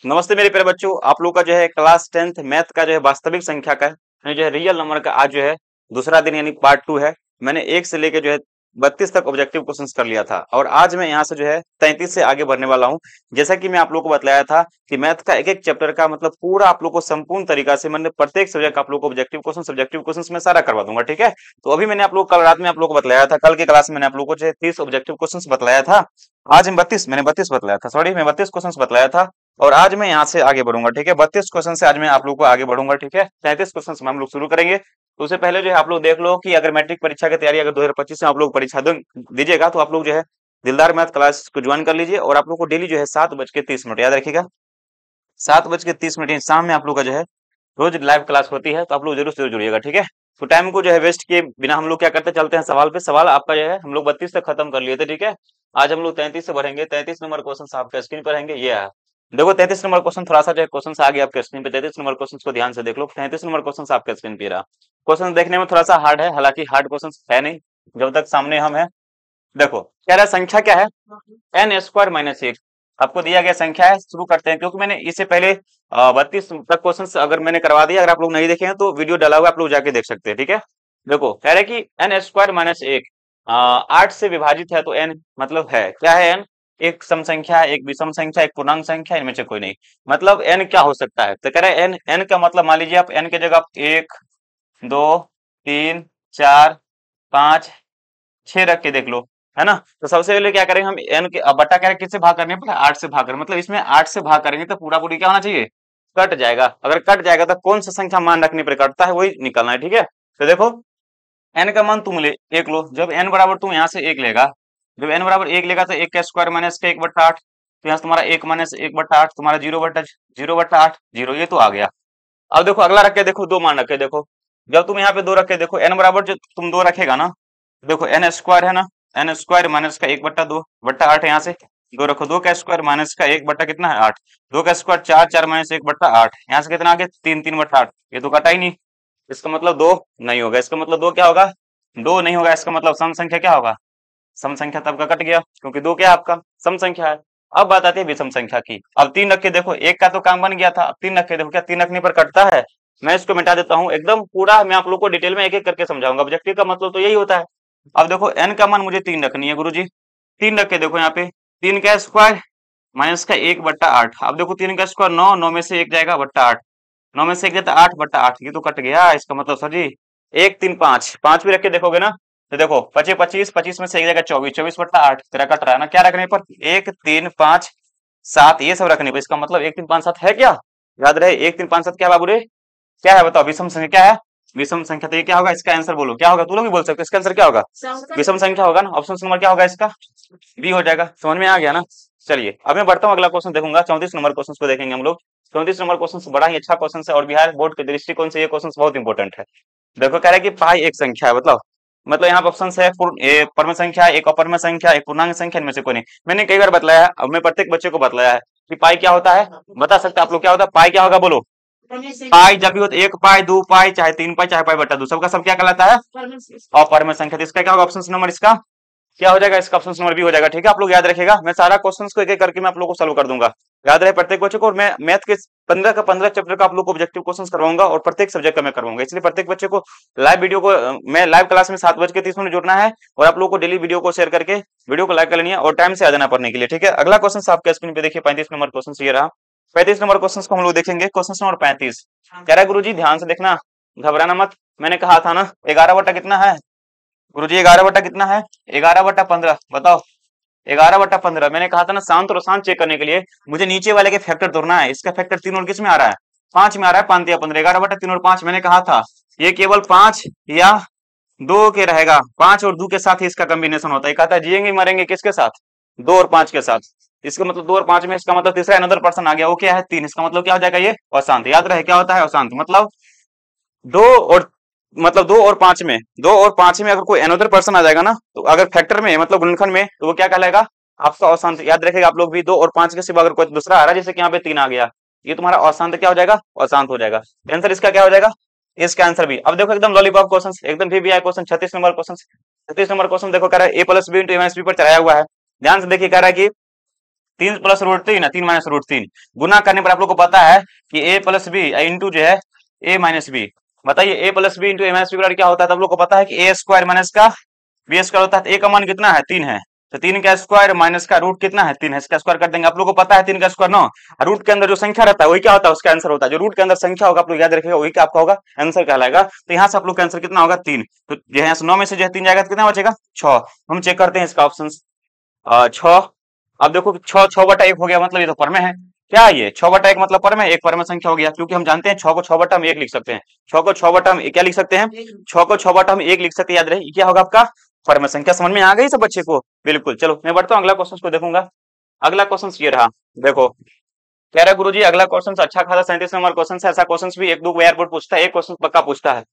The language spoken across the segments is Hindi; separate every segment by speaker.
Speaker 1: नमस्ते मेरे प्यारे बच्चों, आप लोग का जो है क्लास 10th मैथ का जो है वास्तविक संख्या का यानी जो है रियल नंबर का आज जो है दूसरा दिन यानी पार्ट 2 है। मैंने 1 से लेकर जो है 32 तक ऑब्जेक्टिव क्वेश्चंस कर लिया था और आज मैं यहाँ से जो है 33 से आगे बढ़ने वाला हूँ। जैसा कि मैं आप लोग को बतलाया था कि मैथ का एक एक चैप्टर का मतलब पूरा आप लोग को संपूर्ण तरीका से मैंने प्रत्येक सब्जेक्ट का आप लोग को ऑब्जेक्टिव क्वेश्चन सब्जेक्टिव क्वेश्चन में सारा करवा दूंगा, ठीक है। तो अभी मैंने आप लोग कल रात में आप लोग को बतलाया था, कल की क्लास में मैंने आप लोग को जो है 30 ऑब्जेक्टिव क्वेश्चन बतलाया था। आज मैं 32 मैंने 32 बतलाया था, सॉरी मैं 32 क्वेश्चन बतलाया था। और आज मैं यहाँ से आगे बढ़ूंगा, ठीक है। 32 क्वेश्चन से आज मैं आप लोग को आगे बढ़ूंगा, ठीक है। 33 क्वेश्चन में हम लोग शुरू करेंगे। तो उससे पहले जो है आप लोग देख लो कि अगर मैट्रिक परीक्षा की तैयारी अगर 2025 में आप लोग परीक्षा दीजिएगा तो आप लोग जो है दिलदार मैथ क्लास को ज्वाइन कर लीजिए और आप लोग को डेली जो है 7:30 याद रखिएगा, 7:30 शाम में आप लोग का जो है रोज लाइव क्लास होती है। तो आप लोग जरूर जरूर जुड़िएगा, ठीक है। तो टाइम को जो है वेस्ट किए बिना हम लोग क्या करते चलते हैं सवाल पे। सवाल आपका जो है हम लोग 32 तक खत्म कर लिए थे, ठीक है। आज हम लोग 33 से बढ़ेंगे। 33 नंबर क्वेश्चन आपके स्क्रीन पर रहेंगे, ये है। देखो 33 नंबर क्वेश्चन थोड़ा सा जो है क्वेश्चन आ गया आपके स्क्रीन पे। 33 नंबर क्वेश्चन को ध्यान से देख लो। 33 नंबर क्वेश्चन आपके स्क्रीन पे रहा। क्वेश्चन देखने में थोड़ा सा हार्ड है, हालांकि हार्ड क्वेश्चन है नहीं जब तक सामने हम है। देखो कह रहा है संख्या क्या है, n² - 1 आपको दिया गया संख्या है। शुरू करते हैं क्योंकि मैंने इससे पहले 32 तक क्वेश्चन अगर मैंने करवा दिया, अगर आप लोग नहीं देखे हैं तो वीडियो डाला हुआ है, आप लोग जाके देख सकते हैं, ठीक है। देखो कह रहे हैं कि n² - 1 8 से विभाजित है तो n मतलब है क्या है n, एक सम संख्या है, एक विषम संख्या, एक पूर्णांक संख्या, इनमें से कोई नहीं। मतलब n क्या हो सकता है, तो कह रहे हैं n का मतलब मान लीजिए आप n की जगह आप 1 2 3 4 5 6 रख के देख लो, है ना। तो सबसे पहले क्या करेंगे हम एन के बट्टा करें किससे भाग करने पर 8 से भाग करें, मतलब इसमें 8 से भाग करेंगे तो पूरा पूरी क्या होना चाहिए, कट जाएगा। अगर कट जाएगा तो कौन सा संख्या मान रखने पर कटता है वही निकलना है, ठीक है। तो देखो एन का मान तुम ले 1 लो, जब एन बराबर तुम यहाँ से 1 लेगा, जब एन बराबर 1 लेगा तो 1 का स्क्वायर माइनस का 1/8, तो यहाँ से तुम्हारा 1 माइनस 1/8 तुम्हारा 0/8 0, ये तो आ गया। अब देखो अगला रख के देखो, 2 मान रखे देखो, जब तुम यहाँ पे 2 रखे देखो एन बराबर जो तुम 2 रखेगा ना, देखो एन स्क्वायर है ना, एन स्क्वायर माइनस का 1/2/8 यहाँ से 2 रखो, 2 का स्क्वायर माइनस का 1 बट्टा कितना है 8, 2 का स्क्वायर 4 4 माइनस 1/8 यहाँ से कितना आ गया 3 3/8, ये तो कटा ही नहीं। इसका मतलब 2 नहीं होगा, इसका मतलब 2 क्या होगा, 2 नहीं होगा। इसका मतलब सम संख्या क्या होगा, सम संख्या तब का कट गया क्योंकि 2 क्या है आपका सम संख्या है। अब बात आती है विषम संख्या की। अब 3 रख के देखो, एक का तो काम बन गया था, अब 3 रख के देखो क्या 3 रखने पर कटता है। मैं इसको मिटा देता हूँ एकदम पूरा, मैं आप लोग को डिटेल में एक एक करके समझाऊंगा। ऑब्जेक्टिव का मतलब तो यही होता है। अब देखो n का मान मुझे 3 रखनी है गुरुजी, 3 रख के देखो यहाँ पे 3 का स्क्वायर माइनस का 1/8। अब देखो 3 का स्क्वायर 9, 9 में से 1 जाएगा बट्टा 8, 9 में से 1 जाता 8/8, ये तो कट गया। इसका मतलब सर जी 1 3 5 5 भी रख के देखोगे ना, तो देखो 25 25 25 में से 1 जाएगा 24, 24/8 तेरा कट रहा है ना। क्या रखने पर 1 3 5 7 ये सब रखने पर, इसका मतलब 1 3 5 7 है क्या, याद रहे 1 3 5 7 क्या बाबू रे, क्या है बताओ, विषम संख्या क्या है, विषम संख्या। तो ये क्या होगा, इसका आंसर बोलो क्या होगा, तू लोग भी बोल सकते हो इसका आंसर क्या होगा, विषम संख्या होगा ना। ऑप्शन नंबर क्या होगा इसका, बी हो जाएगा। समझ में आ गया ना। चलिए अब मैं बढ़ता हूँ, अगला क्वेश्चन देखूंगा 34 नंबर क्वेश्चन को देखेंगे हम लोग। 34 नंबर क्वेश्चन बड़ा ही अच्छा क्वेश्चन है और बिहार बोर्ड के दृष्टिकोण से ये क्वेश्चन बहुत इंपॉर्टेंट है। देखो कह रहा है कि पाई एक संख्या है, मतलब यहाँ पे ऑप्शन है परम संख्या, एक अपरम संख्या, एक पूर्णांक संख्या, इनमें से कोई नहीं। मैंने कई बार बतलाया है, अब मैं प्रत्येक बच्चे को बतलाया है कि पाई क्या होता है, बता सकते आप लोग क्या होता है, पाई क्या होगा बोलो। पाई जब भी हो तो 1 पाई 2 पाई चाहे 3 पाई चाहे पाई/2 सबका सब क्या कहलाता है, अपरम संख्या। तो इसका क्या होगा ऑप्शन नंबर, इसका क्या हो जाएगा, इसका ऑप्शन नंबर बी हो जाएगा, ठीक है। आप लोग याद रखिएगा, मैं सारा क्वेश्चंस को एक एक करके मैं आप लोग को सॉल्व कर दूंगा। याद रहे प्रत्येक बच्चे को, और मैं मैथ के 15 का 15 चैप्टर का आप लोग को ऑब्जेक्टिव क्वेश्चंस करवाऊंगा और प्रत्येक सब्जेक्ट का मैं करवाऊंगा। इसलिए प्रत्येक बच्चे को लाइव वीडियो को मैं लाइव क्लास में 7:30 जुड़ना है और आप लोग को डेली वीडियो को शेयर करके वीडियो को लाइक कर लेनी है और टाइम से आ जाना पढ़ने के लिए, ठीक है। अगला क्वेश्चन आपके स्क्रीन पे देखिए 35 नंबर क्वेश्चन ये रहा। 35 नंबर क्वेश्चन को हम लोग देखेंगे। क्वेश्चन नंबर 35 कह रहा है गुरुजी ध्यान से देखना, घबराना मत। मैंने कहा था ना 11 बटा कितना है गुरुजी, 11 बटा कितना है, 11/15 बताओ। 11/15 मैंने कहा था ना, शांत और अशांत चेक करने के लिए मुझे नीचे वाले के फैक्टर तोड़ना है। इसका फैक्टर 3 और किस में आ रहा है, 5 में आ रहा है, 5 या 15, 11/3 और 5। मैंने कहा था ये केवल 5 या 2 के रहेगा, 5 और 2 के साथ ही इसका कॉम्बिनेशन होता है। कहा था जिएंगे मरेंगे किसके साथ, 2 और 5 के साथ। इसका मतलब 2 और 5 में, इसका मतलब तीसरा अनदर पर्सन आ गया, वो क्या है 3। इसका मतलब क्या हो जाएगा, ये अशांत। याद रहे क्या होता है अशांत, मतलब 2 और मतलब 2 और 5 में अगर कोई अनदर पर्सन आ जाएगा ना, तो अगर फैक्टर में मतलब गुणनखंड में, तो वो क्या कहलाएगा आपका अशांत। याद रखेगा आप लोग भी, 2 और 5 के सिवा अगर कोई दूसरा आ रहा है, जैसे कि यहाँ पे 3 आ गया, ये तुम्हारा अशांत क्या हो जाएगा, अशांत हो जाएगा। आंसर इसका क्या हो जाएगा, इसका आंसर भी। अब देखो एकदम लॉलीपॉप क्वेश्चन, एकदम VVI question. 36 number question, 36 number question देखो कह रहा है a + b × a - b पर चढ़ाया हुआ है। ध्यान से देखिए कह रहा है कि 3 प्लस रूट 3 है, 3 माइनस रूट 3 गुना करने पर आप लोग को पता है कि a प्लस बी इंटू जो है a माइनस बी। बताइए a plus B into a minus B बराबर क्या होता है? तो आप लोग को पता है कि a स्क्वायर माइनस का बी स्क्वायर होता है। तो a का मान कितना है? 3 है। तो 3 का स्क्वायर माइनस का रूट कितना है? 3 है। इसका स्क्वायर कर देंगे। आप लोग को पता है 3 का स्क्वायर 9। रूट के अंदर जो संख्या रहता है वही क्या होता है? उसका आंसर होता है। जो रूट के अंदर संख्या होगा आप लोग याद रखिएगा वही क्या आपका होगा? आंसर कहलाएगा। तो यहाँ से आप लोग का आंसर कितना होगा? 3। तो जो है 9 में से जो है 3 जाएगा तो कितना बचेगा? 6। हम चेक करते हैं इसका ऑप्शन 6। अब देखो 6/1 हो गया, मतलब ये तो पर में है। क्या है ये? 6/1 मतलब पर में, एक पर में संख्या हो गया, क्योंकि हम जानते हैं 6 को 6/1 लिख सकते हैं। 6 को 6/1 क्या लिख सकते हैं? 6 को 6/1 लिख सकते हैं। याद रहे ये क्या होगा आपका? पर में संख्या। समझ में आ गई सब बच्चे को? बिल्कुल। चलो मैं बढ़ता हूँ, अगला क्वेश्चन को देखूंगा। अगला क्वेश्चन ये रहा, देखो कह रहा है गुरुजी अगला क्वेश्चन अच्छा खासा 37 नंबर क्वेश्चन है। ऐसा क्वेश्चन भी एक दो एयरपोर्ट पूछता है, एक क्वेश्चन पक्का पूछता है।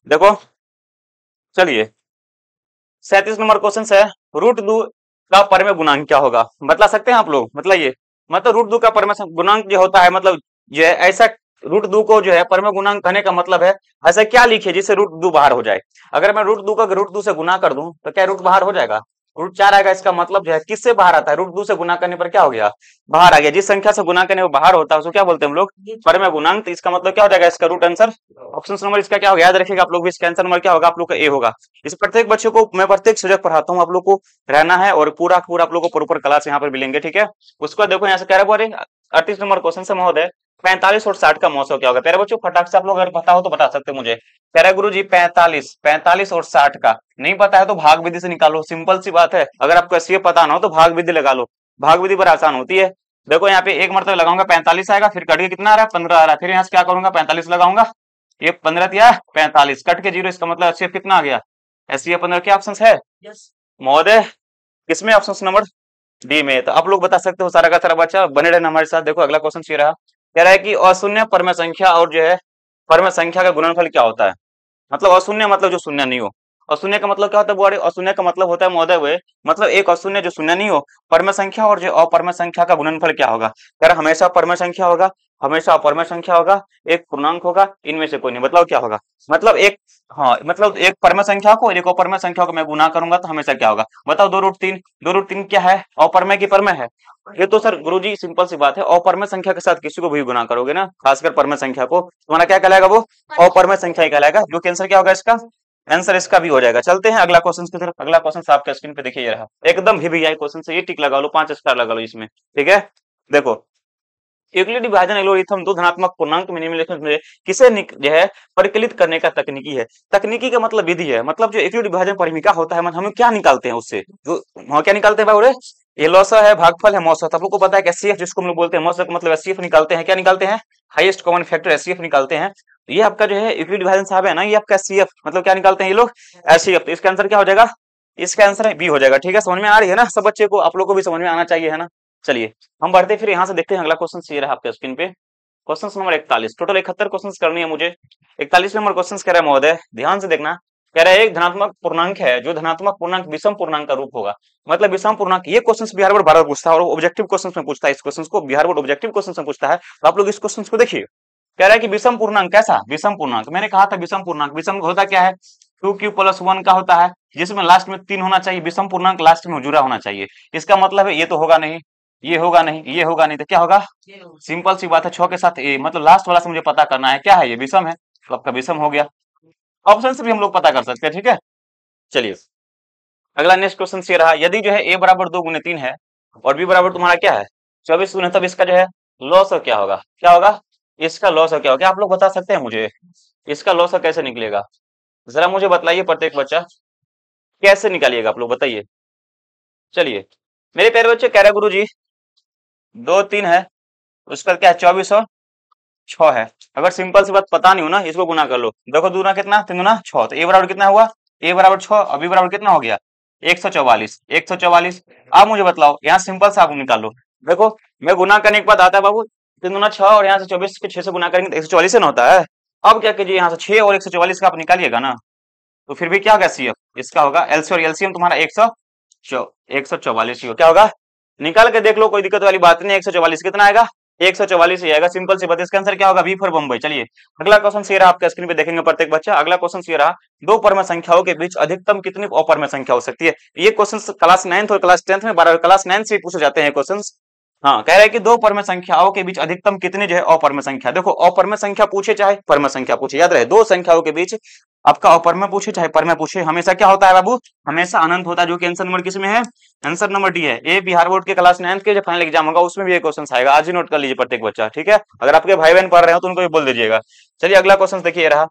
Speaker 1: देखो चलिए 37 नंबर क्वेश्चन है, √2 का परमेय गुणांक क्या होगा? बतला सकते हैं आप लोग? मतलब ये मतलब √2 का परमेय गुणांक जो होता है, मतलब जो है ऐसा √2 को जो है परमेय गुणांक कहने का मतलब है ऐसा क्या लिखे जिससे √2 बाहर हो जाए। अगर मैं √2 का √2 से गुना कर दूं तो क्या रूट बाहर हो जाएगा? √4 आएगा। इसका मतलब जो है किससे बाहर आता है? √2 से गुना करने पर क्या हो गया? बाहर आ गया। जिस संख्या से गुना करने पर बाहर होता है उसको क्या बोलते हैं हम लोग? परमेय गुणांक। तो इसका मतलब क्या हो जाएगा? इसका रूट आंसर ऑप्शन नंबर इसका क्या होगा? याद रखिएगा आप लोग भी, इसका आंसर नंबर क्या होगा? आप लोग का ए होगा। इस प्रत्येक बच्चों को मैं प्रत्येक सब्जेक्ट पढ़ाता हूँ, आप लोग को रहना है और पूरा पूरा आप लोग को प्रॉपर क्लास यहाँ पर मिलेंगे, ठीक है। उसको देखो यहाँ से कह रहे हैं 38 नंबर क्वेश्चन से महोदय 45 और 60 का मौसम क्या होगा? प्यारे बच्चों फटाक से आप लोग अगर पता हो तो बता सकते मुझे। कह रहे गुरु जी 45 और 60 का नहीं पता है तो भाग विधि से निकालो। सिंपल सी बात है। अगर आपको ऐसे पता ना हो तो भाग विधि लगा लो। भाग विधि पर आसान होती है। देखो यहाँ पे एक मरतबा लगाऊंगा 45 आएगा, फिर कट के कितना आ रहा है? 15 आ रहा है। फिर यहाँ से क्या करूंगा? 45 लगाऊंगा, ये 15 दिया 45 कट के 0, इसका मतलब एचसीएफ कितना आ गया? एचसीएफ 15 क्या ऑप्शन है महोदय? किसमें? ऑप्शन नंबर डी में। तो आप लोग बता सकते हो सारा का सारा बच्चा, बने रहना हमारे साथ। देखो अगला क्वेश्चन ये रहा, कह रहा है कि अशून्य परमेय संख्या और जो है परमेय संख्या का गुणनफल क्या होता है? मतलब अशून्य मतलब जो शून्य नहीं हो। अशून्य का मतलब क्या होता है बुआरी? अशून्य का मतलब होता है महोदय वे मतलब एक अशून्य जो शून्य नहीं हो। परमेय संख्या और जो अपरमेय संख्या का गुणनफल क्या होगा? यार हमेशा परमेय संख्या होगा, हमेशा अपरमेय संख्या होगा, एक पूर्णांक होगा, इनमें से कोई नहीं। मतलब क्या होगा? मतलब एक, हाँ मतलब एक परमेय संख्या को और एक अपरमेय संख्या को मैं गुना करूंगा तो हमेशा क्या होगा? बताओ 2√3। 2√3 क्या है? अपरमेय की परमेय है? ये तो सर गुरुजी सिंपल सी बात है। अपरमेय संख्या के साथ किसी को भी गुना करोगे ना, खासकर परमेय संख्या को, तुम्हारा क्या कहलाएगा? वो अपरमेय संख्या ही कहलाएगा। जो कैंसर क्या होगा? इसका आंसर इसका भी हो जाएगा। चलते हैं अगला क्वेश्चन की तरफ। अगला क्वेश्चन आपके स्क्रीन पे देखिए, ये रहा एकदम VVI क्वेश्चन से। ये टिक लगा लो, 5 स्टार लगा लो इसमें, ठीक है। देखो यूक्लिड विभाजन एल्गोरिथम दो धनात्मक पूर्णांक में निम्नलिखित में किसे जो है परिकलित करने का तकनीकी है। तकनीकी का मतलब विधि है। मतलब जो यूक्लिड विभाजन परिमिका होता है, मतलब हम क्या निकालते हैं उससे? जो हम क्या निकालते हैं भाई? ये लॉसा है, भागफल है, मौसत। आप लोग को पता है कि एचसीएफ जिसको हम लोग बोलते हैं, मौसत मतलब एचसीएफ निकालते हैं। क्या निकालते हैं? हाईएस्ट कॉमन फैक्टर एचसीएफ निकालते हैं। ये आपका जो है यूक्लिड विभाजन साहब है ना, ये आपका एचसीएफ मतलब क्या निकालते हैं ये लोग? एचसीएफ। तो इसका आंसर क्या हो जाएगा? इसका आंसर बी हो जाएगा, ठीक है। समझ में आ रही है ना सब बच्चे को? आप लोग को भी समझ में आना चाहिए, है ना। चलिए हम बढ़ते फिर यहाँ से देखते हैं अगला क्वेश्चन ये रहा आपके स्क्रीन पे, क्वेश्चन नंबर 41। टोटल 71 क्वेश्चन करनी है मुझे। 41 नंबर क्वेश्चन कह रहा है महोदय, ध्यान से देखना। कह रहा है एक धनात्मक पूर्णांक है, जो धनात्मक पूर्णांक विषम पूर्णांक का रूप होगा। मतलब विषम पूर्णांक, ये क्वेश्चन बिहार बोर्ड बार पूछता है और ऑब्जेक्टिव क्वेश्चन में पूछता है। इस क्वेश्चन को बिहार बोर्ड ऑब्जेक्टिव क्वेश्चन में पूछता है। तो आप लोग इस क्वेश्चन को देखिए। कह रहा है कि विषम पूर्णांक कैसा? विषम पूर्णांक मैंने कहा था विषम पूर्णांक, विषम होता क्या है? 2q+1 का होता है, जिसमें लास्ट में 3 होना चाहिए। विषम पूर्णांक लास्ट में जुड़ा होना चाहिए। इसका मतलब है ये तो होगा नहीं, ये होगा नहीं, ये होगा नहीं, तो क्या होगा? सिंपल सी बात है, 6 के साथ ए, मतलब लास्ट वाला से मुझे पता करना है क्या है, ये विषम है, तो आपका विषम हो गया। ऑप्शन से भी हम लोग पता कर सकते हैं, ठीक है। चलिए अगला नेक्स्ट क्वेश्चन ये रहा, यदि जो है a बराबर 2 गुने 3 है और b बराबर तुम्हारा क्या है 24 गुने, तब इसका जो है लॉस क्या होगा? क्या होगा इसका लॉस? क्या होगा? आप लोग बता सकते हैं मुझे इसका लॉस कैसे निकलेगा? जरा मुझे बतलाइए प्रत्येक बच्चा, कैसे निकालिएगा आप लोग बताइए। चलिए मेरे प्यारे बच्चे, कह रहे गुरु जी 2 3 है, उसका क्या है 24 और 6 है। अगर सिंपल सी बात पता नहीं हो ना, इसको गुना कर लो। देखो दूना कितना, 3 दूना 6, तो a बराबर कितना हुआ? a बराबर 6 और b बराबर कितना हो गया? 144। 144। अब मुझे बताओ, यहाँ सिंपल से आप निकाल लो। देखो मैं गुना करने के बाद आता है बाबू 3 दूना 6 और यहाँ से 24 के 6 से गुना करेंगे तो 144 से ना होता है। अब क्या कीजिए, यहाँ से 6 और 144 का आप निकालिएगा ना, तो फिर भी क्या होगा सीएफ? इसका होगा एलसी और एलसीएम तुम्हारा 144 ही हो। क्या होगा? निकाल के देख लो, कोई दिक्कत वाली बात नहीं। 144 कितना आएगा? 144 ही आएगा। सिंपल सी बात। इसका आंसर क्या होगा? B for Bombay. चलिए अगला क्वेश्चन ये रहा, आपके स्क्रीन पे देखेंगे प्रत्येक बच्चा। अगला क्वेश्चन ये रहा, दो परमेय संख्याओं के बीच अधिकतम कितनी अपरमेय संख्या हो सकती है? ये क्वेश्चन क्लास 9th और क्लास 10th में 12 क्लास 9 से पूछे जाते हैं क्वेश्चन। हाँ, कह रहा है कि दो परम संख्याओं के बीच अधिकतम कितनी जो है अपरम संख्या। देखो अपरम संख्या पूछे चाहे परम संख्या पूछे, याद रहे दो संख्याओं के बीच आपका अपरम पूछे चाहे परम पूछे, हमेशा क्या होता है बाबू, हमेशा अनंत होता है, जो कि आंसर नंबर किसमें है, आंसर नंबर डी है। ये बिहार बोर्ड के क्लास 9th के जो फाइनल एग्जाम होगा उसमें भी ये क्वेश्चन आएगा, आज ही नोट कर लीजिए प्रत्येक बच्चा, ठीक है। अगर आपके भाई बहन पढ़ रहे हो तो उनको भी बोल दीजिएगा। चलिए अगला क्वेश्चन देखिए, ये रहा,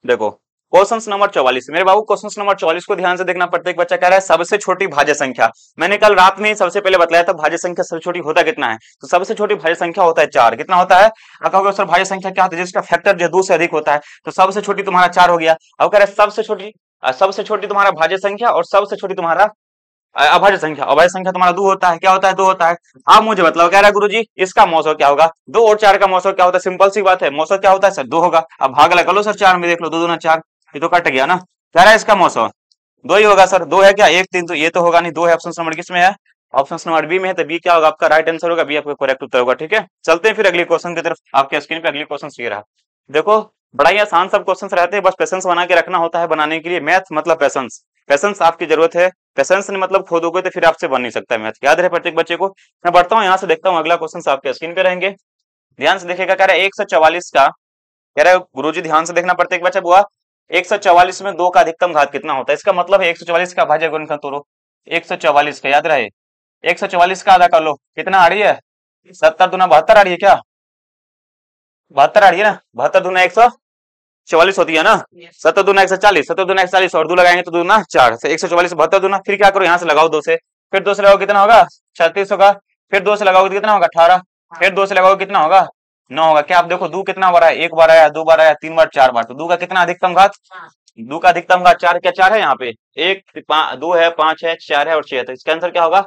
Speaker 1: देखो क्वेश्चन नंबर 44। मेरे बाबू क्वेश्चन नंबर 44 को ध्यान से देखना, प्रत्येक बच्चा कह रहा है सबसे छोटी भाज्य संख्या। मैंने कल रात में ही सबसे पहले बताया था भाज्य संख्या सबसे छोटी होता कितना है, तो सबसे छोटी भाज्य संख्या होता है 4। कितना होता है, आप कहोगे सर भाज्य संख्या क्या होता है, जिसका फैक्टर जो 2 से अधिक होता है, तो सबसे छोटी तुम्हारा 4 हो गया। अब कह रहे हैं सबसे छोटी तुम्हारा भाज्य संख्या और सबसे छोटी तुम्हारा अभाज्य संख्या। अभाज्य संख्या तुम्हारा 2 होता है, क्या होता है, 2 होता है। आप मुझे बताओ, कह रहा है गुरुजी इसका मौसम क्या होगा, 2 और 4 का मौसम क्या होता है, सिंपल सी बात है, मौसम क्या होता है सर 2 होगा। अब भाग लगा लो सर 4 में, देख लो 2 दूना 4, ये तो कट गया ना। कह रहा है इसका मौसम 2 ही होगा सर, 2 है क्या, 1 3 तो ये तो होगा नहीं, 2 है, ऑप्शन नंबर किसमें है, ऑप्शन नंबर बी में है, तो बी क्या होगा आपका राइट आंसर होगा, बी आपका करेक्ट उत्तर होगा, ठीक है। चलते हैं फिर अगले क्वेश्चन की तरफ, आपके स्क्रीन पे अगले क्वेश्चन ये रहा, देखो बड़ा ही आसान सब क्वेश्चन रहते हैं, बस पेशेंस बना के रखना होता है बनाने के लिए। मैथ मतलब पेशेंस, पेशेंस आपकी जरूरत है, पेशेंस नहीं मतलब खोदोगे तो फिर आपसे बन नहीं सकता है मैथ, याद रहे प्रत्येक बच्चे को। मैं बढ़ता हूँ यहाँ से, देखता हूँ अगला क्वेश्चन आपके स्क्रीन पे रहेंगे, ध्यान से देखिएगा। कह रहा है 144 का, कह रहा है गुरुजी ध्यान से देखना प्रत्येक बच्चा, बुआ 144 में 2 का अधिकतम घात कितना होता है, इसका मतलब है 144 का भाज्य गुणनखंड तोड़ो, 144 का याद रहे, 144 का आधा कर लो, कितना आ रही है, 70 दूना 72 आ रही है क्या, 72 आ रही है ना, 72 दूना 144 होती है ना, 70 दूना 140, 70 दूना 140 और 2 लगाएंगे तो दूना 4, 144 72 दूना, फिर क्या करो यहाँ से लगाओ 2 से, फिर 2 से लगाओ कितना होगा 36 होगा, फिर 2 से लगाओगे कितना होगा 18, फिर 2 से लगाओगे कितना होगा 9 होगा। क्या आप देखो 2 कितना बार आया, 1 बार आया, 2 बार आया, 3 बार, 4 बार, तो 2 का कितना अधिकतम घात, 2 का अधिकतम घात 4, क्या 4 है यहाँ पे, 1 2 है, 5 है, 4 है और 6 है, तो इसका आंसर क्या होगा,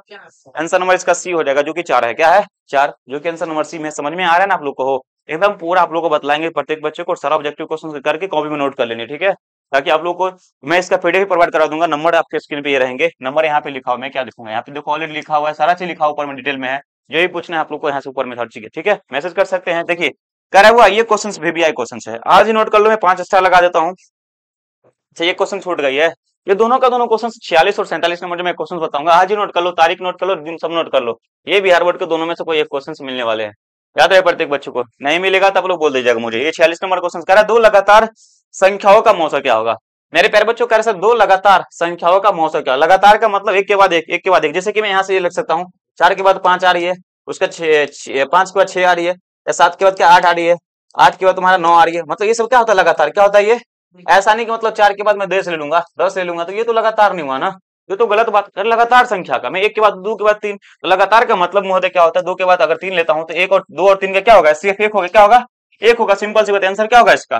Speaker 1: आंसर नंबर इसका सी हो जाएगा, जो कि 4 है, क्या है 4, जो कि आंसर नंबर सी में। समझ में आ रहा है ना आप लोग को, हो एकदम पूरा आप लोग को बतलाएंगे प्रत्येक बच्चे को, सारा ऑब्जेक्टिव क्वेश्चन करके कॉपी में नोट कर लेंगे, ठीक है, ताकि आप लोग को मैं इसका पीडीएफ प्रोवाइड करा दूंगा। नंबर आपके स्क्रीन पे ये रहेंगे, नंबर यहाँ पे लिखा हुआ, मैं क्या लिखूंगा यहाँ पे, देखो ऑलरेडी लिखा हुआ है, सारा चीज लिखा हुआ ऊपर में डिटेल में है, यही पूछना है आप लोग को यहाँ से ऊपर में हर चीज, ठीक है, मैसेज कर सकते हैं। देखिए कह रहा हुआ ये क्वेश्चन VBI क्वेश्चन है, आज ही नोट कर लो, मैं 5 स्टार लगा देता हूँ। अच्छा ये क्वेश्चन छूट गई है, ये दोनों का दोनों क्वेश्चन 46 और 47 नंबर जो मैं क्वेश्चन बताऊंगा, आज ही नोट कर लो, तारीख नोट कर लो, दिन सब नोट कर लो, ये बिहार बोर्ड के दोनों में से कोई एक क्वेश्चन मिलने वाले हैं, याद रहे प्रत्येक बच्चों को, नहीं मिलेगा तो आप लोग बोल दीजिएगा मुझे। ये 46 नंबर क्वेश्चन कह रहा है दो लगातार संख्याओं का मौसा क्या होगा। मेरे प्यारे बच्चों कह रहे सर दो लगातार संख्याओं का मौसा क्या, लगातार का मतलब एक के बाद एक, एक के बाद एक, जैसे कि मैं यहाँ से ये लिख सकता हूँ 4 के बाद 5 आ रही है, उसका 5 के बाद 6 आ रही है, या 7 के बाद क्या 8 आ रही है, 8 के बाद तुम्हारा 9 आ रही है, मतलब ये सब क्या होता है लगातार, क्या होता है ये, ऐसा नहीं कि मतलब 4 के बाद मैं 10 ले लूंगा, 10 ले लूंगा, तो ये तो लगातार नहीं हुआ ना, ये तो गलत बात कर। लगातार संख्या का मैं 1 के बाद 2 के बाद 3, तो लगातार का मतलब मुझे क्या होता है, 2 के बाद अगर 3 लेता हूं तो 1 और 2 और 3 का क्या होगा, सिर्फ 1 होगा, क्या होगा 1 होगा, सिंपल सी बात, आंसर क्या होगा इसका,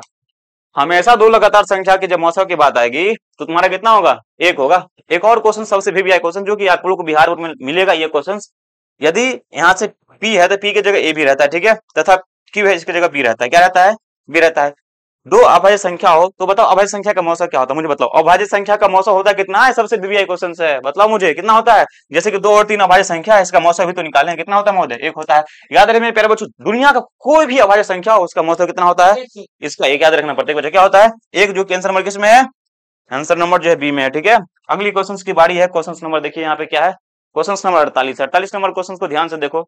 Speaker 1: हमेशा दो लगातार संख्या की जब मौसम की बात आएगी तो तुम्हारा कितना होगा 1 होगा। एक और क्वेश्चन सबसे VBI क्वेश्चन जो कि आप लोगों को बिहार बोर्ड में मिलेगा, ये क्वेश्चन यदि यहाँ से P है तो P की जगह A भी रहता है, ठीक है, तथा Q है इसकी जगह B रहता है, क्या रहता है B रहता है। दो अभाज्य संख्या हो तो बताओ अभाज्य संख्या का मौसा क्या होता है, मुझे बताओ अभाज्य संख्या का मौसा होता है कितना है, सबसे VBI क्वेश्चन है, बताओ मुझे कितना होता है। जैसे कि 2 और 3 अभाज्य संख्या है, इसका मौसा भी तो निकालें, कितना होता है महोदय 1 होता है। याद रहे मेरे प्यारे बच्चों, दुनिया का कोई भी अभाज्य संख्या हो उसका मौसा कितना होता है, इसका 1 याद रखना प्रत्येक बच्चा, क्या होता है 1, जो कि आंसर नंबर किसमें है, आंसर नंबर जो है बी में है, ठीक है। अगली क्वेश्चन की बारी है, क्वेश्चन नंबर देखिए यहाँ पे क्या है, क्वेश्चन नंबर 48। 48 नंबर क्वेश्चन को ध्यान से देखो,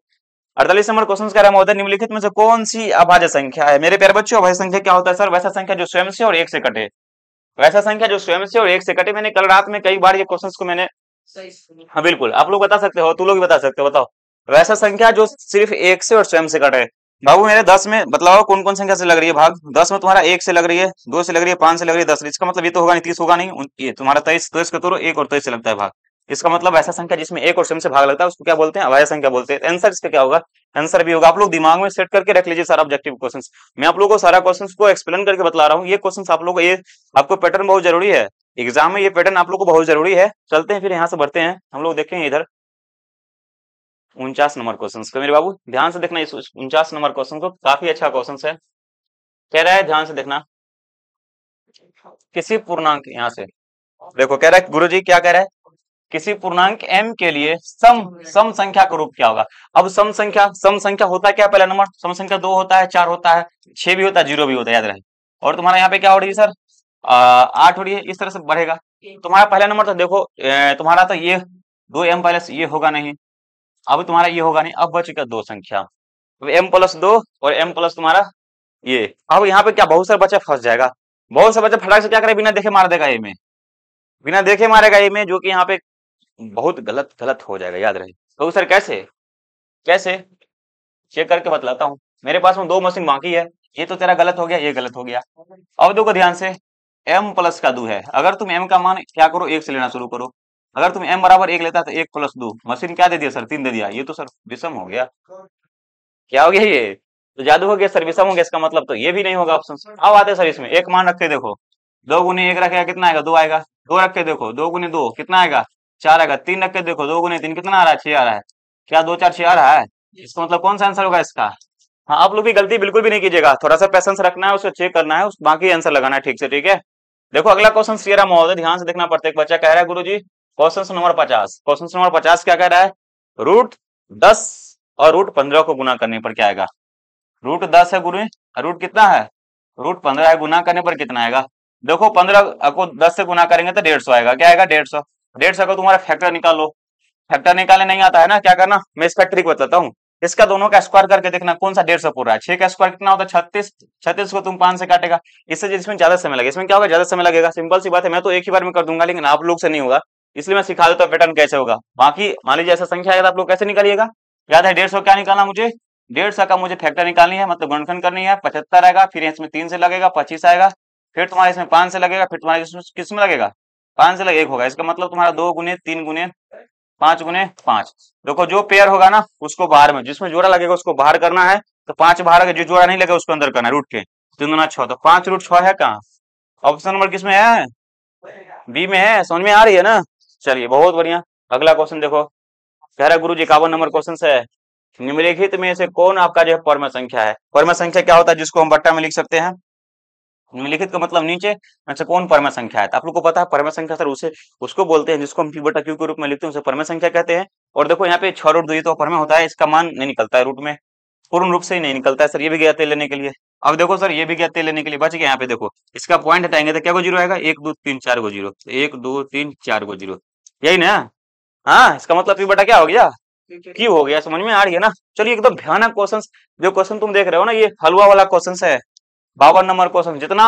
Speaker 1: 48 नंबर क्वेश्चन कह रहा है महोदय निम्नलिखित में से कौन सी अभाज्य संख्या है। मेरे प्यारे बच्चों अभाज्य संख्या क्या होता है सर, वैसा संख्या जो स्वयं से और 1 से कटे, वैसा संख्या जो स्वयं से और 1 से कटे। मैंने कल रात में कई बार ये क्वेश्चन को मैंने, हाँ बिल्कुल आप लोग बता सकते हो, तू लोग भी बता सकते हो, बताओ वैसा संख्या जो सिर्फ 1 से और स्वयं से कटे। बाबू मेरे 10 में बतलाओ कौन कौन संख्या से लग रही है भाग, 10 में तुम्हारा 1 से लग रही है, 2 से लग रही है, 5 से लग रही है, 10 से, इसका मतलब ये तो होगा नहीं 30 होगा नहीं, ये तुम्हारा 23, 23 का तोड़ो 1 और 23 से लगता है भाग, इसका मतलब ऐसा संख्या जिसमें 1 और स्वयं से भाग लगता है उसको क्या बोलते हैं, अभाज्य संख्या बोलते हैं। आंसर इसका क्या होगा, आंसर भी होगा, आप लोग दिमाग में सेट करके रख लीजिए सारा ऑब्जेक्टिव क्वेश्चंस, मैं आप लोगों को सारा क्वेश्चंस को एक्सप्लेन करके बतला रहा हूँ। ये क्वेश्चंस आप लोग को, ये आपको पैटर्न बहुत जरूरी है एग्जाम में, ये पैटर्न आप लोग को बहुत जरूरी है। चलते हैं फिर यहाँ से बढ़ते हैं, हम लोग देखेंगे इधर 49 नंबर क्वेश्चन को। मेरे बाबू ध्यान से देखना इस 49 नंबर क्वेश्चन को, काफी अच्छा क्वेश्चन है। कह रहा है ध्यान से देखना, किसी पूर्णांक, यहाँ से देखो कह रहा है गुरुजी क्या कह रहा है, किसी पूर्णांक m के लिए सम संख्या का रूप क्या होगा। अब सम संख्या होता है क्या, पहला नंबर सम संख्या 2 होता है, 4 होता है, 6 भी होता है, 0 भी होता है, याद रहे। और तुम्हारा यहाँ पे क्या हो रही है सर 8 हो रही है, इस तरह से बढ़ेगा। तुम्हारा पहला नंबर तो देखो तुम्हारा तो ये 2m पहले ये होगा नहीं, अब तुम्हारा ये होगा नहीं, अब बच गया दो संख्या, अब m+2 और m प्लस तुम्हारा ये। अब यहाँ पे क्या बहुत सारा बच्चा फंस जाएगा, बहुत सारा बच्चा फटाक से क्या करे, बिना देखे मार देगा ये में, बिना देखे मारेगा ये में, जो कि यहाँ पे बहुत गलत गलत हो जाएगा, याद रहे। तो सर कैसे कैसे चेक करके बतलाता हूँ। मेरे पास में दो मशीन बाकी है, ये तो तेरा गलत हो गया, ये गलत हो गया। अब देखो ध्यान से, m+2 है, अगर तुम m का मान क्या करो, एक से लेना शुरू करो। अगर तुम m बराबर एक लेता तो 1+2, मशीन क्या दे दिया सर, 3 दे दिया, ये तो सर विषम हो गया। क्या हो गया ये, तो जादू हो गया सर, विषम हो गया, इसका मतलब तो ये भी नहीं होगा ऑप्शन। अब आते सर इसमें एक मान रख के देखो, 2 × 1 रखेगा कितना आएगा, 2 आएगा। 2 रख के देखो, 2 × 2 कितना आएगा, 4 आएगा। 3 रख के देखो, 2 × 3 कितना आ रहा है, 6 आ रहा है। क्या 2 4 6 आ रहा है, इसका मतलब कौन सा आंसर होगा इसका। हाँ, आप लोग भी गलती बिल्कुल भी नहीं कीजिएगा, थोड़ा सा पेशेंस रखना है, उसको चेक करना है, उस बाकी आंसर लगाना है ठीक से, ठीक है। देखो अगला क्वेश्चन ये रहा महोदय, ध्यान से देखना, प्रत्येक बच्चा कह रहा है गुरुजी क्वेश्चन नंबर 50, क्वेश्चन नंबर 50 क्या कह रहा है, √10 और √15 को गुना करने पर क्या आएगा। √10 है गुरु, रूट कितना है, √15 है, गुना करने पर कितना आएगा। देखो 15 को 10 से गुना करेंगे तो 150 आएगा, क्या आएगा 150। 150 का तुम्हारा फैक्टर निकालो, फैक्टर निकालने नहीं आता है ना, क्या करना, मैं इसका ट्रिक बताता हूँ। इसका दोनों का स्क्वायर करके देखना कौन सा 150 पूरा है। 6 का स्क्वायर कितना होता है, 36। 36 को तुम 5 से काटेगा, इससे जिसमें ज्यादा समय लगेगा, इसमें क्या होगा, ज्यादा समय लगेगा, सिंपल सी बात है। मैं तो एक ही बार में कर दूंगा, लेकिन आप लोग से नहीं होगा, इसलिए मैं सिखा देता हूँ पैटर्न कैसे होगा। बाकी मान लीजिए ऐसा संख्या आएगा, आप लोग कैसे निकालिएगा, याद है 150 क्या निकालना मुझे, 150 का मुझे फैक्टर निकालनी है, मतलब गुणनखंड करनी है। 75 आएगा, फिर इसमें 3 से लगेगा 25 आएगा, फिर तुम्हारे इसमें 5 से लगेगा, फिर तुम्हारे किस में लगेगा, 5 से लगेगा 1 होगा। इसका मतलब तुम्हारा 2 × 3 × 5 × 5। देखो जो पेयर होगा ना उसको बाहर में, जिसमें जोड़ा लगेगा उसको बाहर करना है, तो 5 बाहर अगर जो जोड़ा नहीं लगेगा उसको अंदर करना है, रूट के 3 × 6, तो 5√6 है कहाँ, ऑप्शन नंबर किस में है, बी में है। समझ में आ रही है ना, चलिए बहुत बढ़िया। अगला क्वेश्चन देखो, कह रहा गुरु जी 51 नंबर क्वेश्चन है, निम्नलिखित में से कौन आपका जो है परम संख्या है। परम संख्या क्या होता है, जिसको हम बट्टा में लिख सकते हैं, निम्नलिखित का मतलब नीचे में से कौन परम संख्या है। तो आप लोग को पता है परम संख्या सर उसे उसको बोलते हैं जिसको हम p/q के रूप में लिखते हैं, उसे परम संख्या कहते हैं। और देखो यहाँ पे 6√2 तो परम होता है, इसका मान नहीं निकलता है रूट में, पूर्ण रूप से ही नहीं निकलता है सर। ये भी गया तेल लेने के लिए, अब देखो सर ये भी गया तेल लेने के लिए, बच गया। यहाँ पे देखो इसका पॉइंट हटाएंगे तो क्या को जीरो आएगा, 1 2 3 4 को जीरो, 1 2 3 4 को जीरो, यही ना। हाँ, इसका मतलब p/, क्या हो गया, क्यू हो गया। समझ में आ रही है ना। चलिए एकदम भयानक क्वेश्चन, जो क्वेश्चन तुम देख रहे हो ना, ये हलवा वाला क्वेश्चन है। 52 नंबर क्वेश्चन, जितना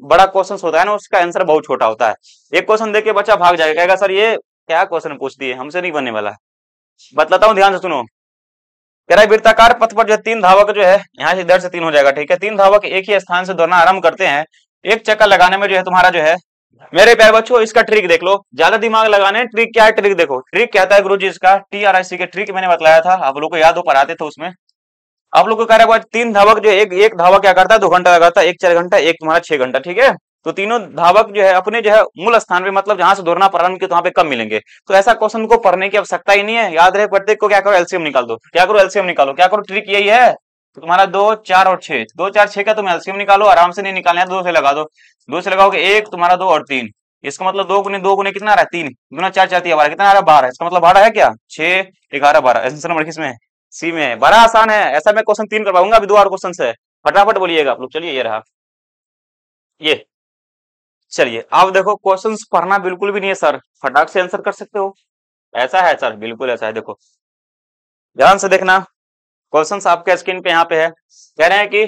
Speaker 1: बड़ा क्वेश्चन होता है ना उसका आंसर बहुत छोटा होता है। एक क्वेश्चन देख के बच्चा भाग जाएगा, कहेगा सर ये क्या क्वेश्चन पूछ दिए, हमसे नहीं बनने वाला। बतलाता हूँ ध्यान से सुनो। कह रहा है वृत्ताकार पथ पर जो 3 धावक जो है, यहाँ से इधर से 3 हो जाएगा, ठीक है। 3 धावक एक ही स्थान से दौड़ना आरंभ करते हैं, एक चक्कर लगाने में जो है तुम्हारा जो है, मेरे प्यारे बच्चों इसका ट्रिक देख लो, ज्यादा दिमाग लगाने, ट्रिक क्या है, ट्रिक देखो। ट्रिक कहता है गुरुजी इसका TRIC के ट्रिक मैंने बतलाया था, आप लोग को याद हो, पढ़ाते थे उसमें। आप लोग को कह रहा है 3 धावक जो एक धावक क्या करता है, 2 घंटा लगाता है, एक 4 घंटा, एक तुम्हारा 6 घंटा, ठीक है। तो तीनों धावक जो है अपने जो है मूल स्थान पे, मतलब जहां से दौड़ना प्रारंभ किया वहां पे कब मिलेंगे। तो ऐसा क्वेश्चन को पढ़ने की आवश्यकता ही नहीं है, याद रहे प्रत्येक को क्या करो, एलसीएम निकाल दो, क्या करो, एलसीएम निकालो, क्या करो, ट्रिक यही है। तो तुम्हारा 2 4 और 6, 2 4 6 का तुम एलसीएम निकालो, आराम से नहीं निकालना है, 2 से लगा दो, 2 से लगाओगे 1, तुम्हारा 2 और 3, इसका मतलब 2 × 2 × कितना आ रहा है, 3 गुना 4 4 12, कितना आ रहा है, 12। इसका मतलब 12 है क्या, 6 11 12। आंसर नंबर किसमें है, सी में है। बड़ा आसान है, ऐसा मैं क्वेश्चन 3 करवाऊंगा, अभी 2 और क्वेश्चन है, फटाफट बोलिएगा आप लोग। चलिए ये रहा ये, चलिए अब देखो क्वेश्चंस पढ़ना बिल्कुल भी नहीं है सर, फटाक से आंसर कर सकते हो, ऐसा है सर, बिल्कुल ऐसा है। देखो ध्यान से देखना, क्वेश्चंस आपके स्क्रीन पे यहाँ पे है। कह रहे हैं कि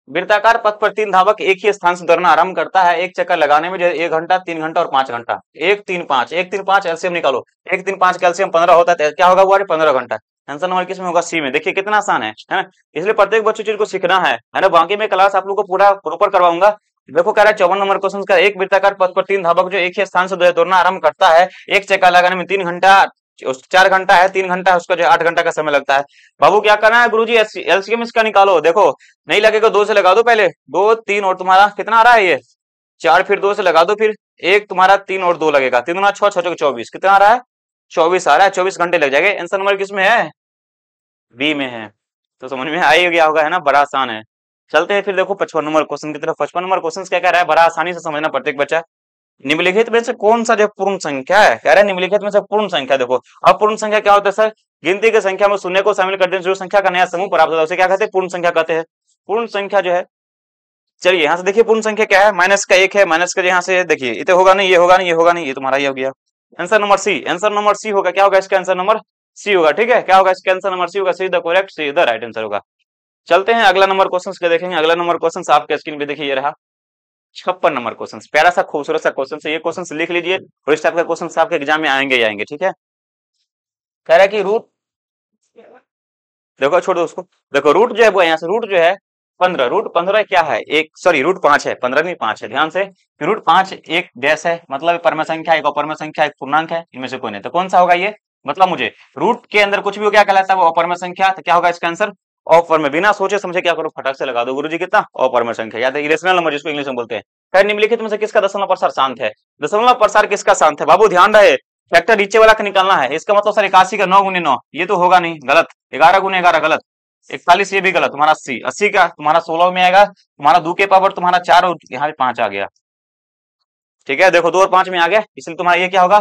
Speaker 1: वृत्ताकार पथ पर 3 धावक एक ही स्थान से दौड़ना आरंभ करता है, एक चक्कर लगाने में जो 1 घंटा, 3 घंटा और 5 घंटा। 1 3 5, 1 3 5 एलसीएम निकालो, 1 3 5 कैल्सियम 15 होता है, क्या होगा वो 15 घंटा। आंसर नंबर किसमें होगा, सी में। देखिए कितना आसान है ना, इसलिए प्रत्येक बच्चों चीज को सीखना है ना। बाकी में क्लास आप लोग को पूरा प्रॉपर करवाऊंगा। देखो कह रहा है 54 नंबर क्वेश्चन का, एक वृत्ताकार पथ पर 3 धावक जो एक ही स्थान से दौड़ना आरंभ करता है, एक चक्कर लगाने में 3 घंटा, 4 घंटा है, 3 घंटा है, उसका जो 8 घंटा का समय लगता है। बाबू क्या करना है गुरुजी, एलसीएम इसका निकालो। देखो नहीं लगेगा 2 से लगा दो, पहले 2 3 और तुम्हारा कितना आ रहा है ये 4, फिर 2 से लगा दो, फिर 1 तुम्हारा 3 और 2 लगेगा, 3 गुना 6 6 24, कितना आ रहा है 24 आ रहा है, 24 घंटे लग जाएंगे। आंसर नंबर किस में है, बी में है। तो समझ में आ ही गया होगा, है ना, बड़ा आसान है। चलते हैं फिर देखो 55 नंबर क्वेश्चन की तरफ। 55 नंबर क्वेश्चन क्या कह रहा है, बड़ा आसानी से समझना प्रत्येक बच्चा। निम्नलिखित में से कौन सा जो पूर्ण संख्या है, कह रहा है निम्नलिखित में से पूर्ण संख्या। देखो अब पूर्ण संख्या क्या होता है सर, गिनती की संख्या में शून्य को शामिल करते हैं, जो संख्या का नया समूह प्राप्त होता है उसे क्या कहते हैं, पूर्ण संख्या कहते हैं। पूर्ण संख्या जो है, चलिए यहाँ से देखिए पूर्ण संख्या क्या है, माइनस का 1 है, माइनस का यहाँ से देखिए ये तो होगा नहीं, ये होगा नहीं, ये होगा नहीं, ये तुम्हारा ये हो गया। Answer number C, answer number C होगा, क्या होगा इसका आंसर नंबर सी होगा। ठीक है, क्या होगा इसका आंसर नंबर सी होगा। See the correct, see the right answer होगा। चलते हैं अगला नंबर क्वेश्चन के देखेंगे। अगला नंबर क्वेश्चन आपके स्क्रीन पे देखिए, ये रहा 56 नंबर क्वेश्चन। प्यारा सा खूबसूरत सा क्वेश्चन है, ये क्वेश्चन लिख लीजिए और इस टाइप का क्वेश्चन आपके एग्जाम में आएंगे ही आएंगे। ठीक है, कह रहा है कि रूट, देखो छोड़ दो उसको। देखो रूट जो है वो यहाँ से रूट जो है 15, रूट 15 क्या है, एक सॉरी रूट 5 है, 15 नहीं 5 है। ध्यान से, रूट 5 एक डैश है, मतलब परम संख्या, एक अपरम संख्या, एक पूर्णांक है, इनमें से कोई नहीं। तो कौन सा होगा ये, मतलब मुझे रूट के अंदर कुछ भी हो क्या कहलाता है, वो अपरम संख्या। तो क्या होगा इसका आंसर अपरम। बिना सोचे समझे क्या करो, फटाक से लगा दो गुरुजी, कितना अपरम संख्या, याद है, इरेशनल नंबर जिसको इंग्लिश में बोलते हैं। खैर निम्नलिखित में से किसका दशमलव प्रसार शांत है। दशमलव प्रसार किसका शांत है बाबू, ध्यान रहे फैक्टर नीचे वाला का निकालना है। इसका मतलब सर 81 का 9 गुने 9, ये तो होगा नहीं, गलत। 11 गुने 11 गलत। 41 ये भी गलत। तुम्हारा 80, 80 का तुम्हारा 16 में आएगा। तुम्हारा 2 के पावर तुम्हारा 4 और यहाँ पे 5 आ गया। ठीक है, देखो 2 और 5 में आ गया, इसलिए तुम्हारा ये क्या होगा,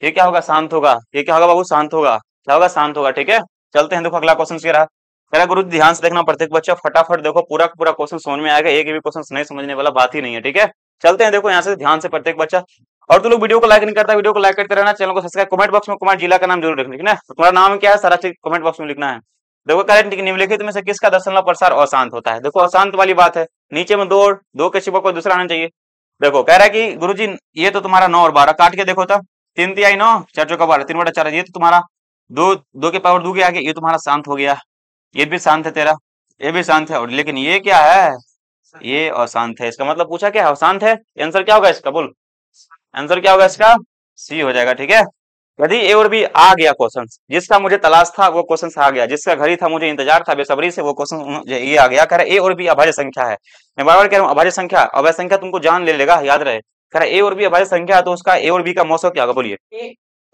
Speaker 1: ये क्या होगा, शांत होगा। ये क्या होगा बाबू, शांत होगा। क्या होगा, शांत होगा। ठीक है, चलते हैं। देखो अगला क्वेश्चन क्या रहा। मेरा गुरु ध्यान से देखना, प्रत्येक बच्चा फटाफट देखो, पूरा पूरा क्वेश्चन समझ में आएगा, एक भी क्वेश्चन नहीं समझने वाला बात ही नहीं है। ठीक है, चलते हैं। देखो यहाँ से ध्यान से प्रत्येक बच्चा, और तो लोग वीडियो को लाइक नहीं करता, वीडियो को लाइक करते रहना, चैनल को सब्सक्राइब, कमेंट बॉक्स में कुमार जिला का नाम जरूर लिखना, ठीक है। तुम्हारा नाम क्या है सारा चीज कमेंट बॉक्स में लिखना है। देखो करेक्ट निम्नलिखित में से किसका दशमलव प्रसार अशांत होता है। देखो अशांत वाली बात है, नीचे में दो के सिवा कोई दूसरा आना चाहिए। देखो कह रहा है कि गुरुजी ये तो तुम्हारा 9 और 12 काट के देखो, तब 3 तिहाई 9, 4 चौका 12, 3 बटा 4, ये तो तुम्हारा दो के पावर 2 के आगे, ये तुम्हारा शांत हो गया। ये भी शांत है तेरा, ये भी शांत है, और लेकिन ये क्या है, ये अशांत है। इसका मतलब पूछा क्या, अशांत है। आंसर क्या होगा इसका, बोल आंसर क्या होगा इसका, सी हो जाएगा। ठीक है, यदि ए और बी आ गया क्वेश्चन, जिसका मुझे तलाश था वो क्वेश्चन आ गया, जिसका घड़ी था मुझे इंतजार था बेसब्री से, वो क्वेश्चन ये आ गया। कह रहा ए और बी अभाज्य संख्या है। मैं बार बार कह रहा हूँ अभाज्य संख्या, अभाज्य संख्या तुमको जान ले लेगा, याद रहे। कह रहा ए और बी अभाज्य संख्या है, तो उसका ए और बी का मौसम क्या होगा, बोलिए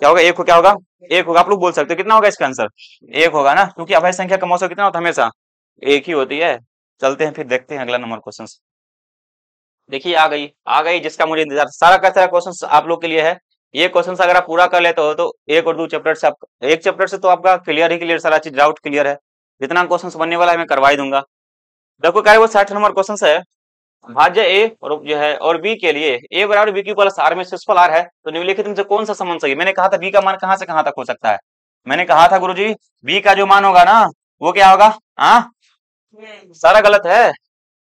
Speaker 1: क्या होगा। एक हो, क्या होगा, एक होगा। आप लोग बोल सकते हो कितना होगा इसका आंसर, एक होगा ना, क्योंकि अभाज्य संख्या का मौसम कितना होता है, हमेशा एक ही होती है। चलते हैं फिर देखते हैं अगला नंबर क्वेश्चन। देखिए आ गई जिसका मुझे इंतजार, सारा का सारा क्वेश्चन आप लोग के लिए है। ये क्वेश्चन अगर आप पूरा कर लेते हो तो एक और 2 चैप्टर से एक चैप्टर से तो आपका क्लियर ही क्लियर, सारा चीज डाउट क्लियर है। जितना क्वेश्चन बनने वाला है मैं करवा ही दूंगा। देखो क्या है, वो 60 नंबर क्वेश्चन है। भाज्य ए और जो है और बी के लिए ए बराबर बी क्यू प्लस आर में सिक्सफल आर है, तो निम्नलिखित में से कौन सा संबंध सही है। मैंने कहा था बी का मान कहां से कहां तक हो सकता है। मैंने कहा था गुरुजी बी का जो मान होगा ना वो क्या होगा, हाँ सारा गलत है।